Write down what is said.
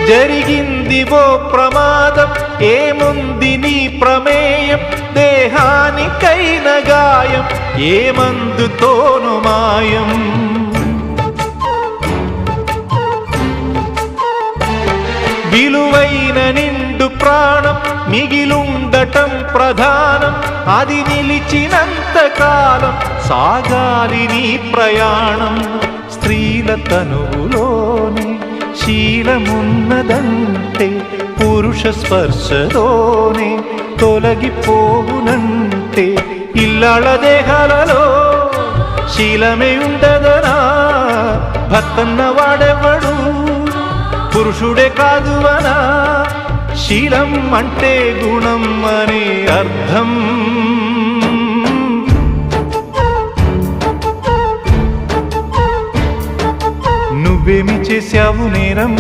జరిగింది ఓ ప్రమాదం, ఏముంది నీ ప్రమేయం, దేహానికైన గాయం ఏ మందుతోను మాయం. విలువైన నిండు ప్రాణం మిగిలుండటం ప్రధానం, అది నిలిచినంత కాలం సాగాలి నీ ప్రయాణం. స్త్రీల తనువులోని శీలమున్నదంటే పురుష స్పర్శతోనే తొలగిపోవునంటే, ఇల్లాళ దేహాలలో శీలమే ఉండదనా, భర్తన్న వాడెవడు పురుషుడే కాదువనా. శీలం అంటే గుణం అనే అర్థం. నువ్వేమి చేశావు నేరం,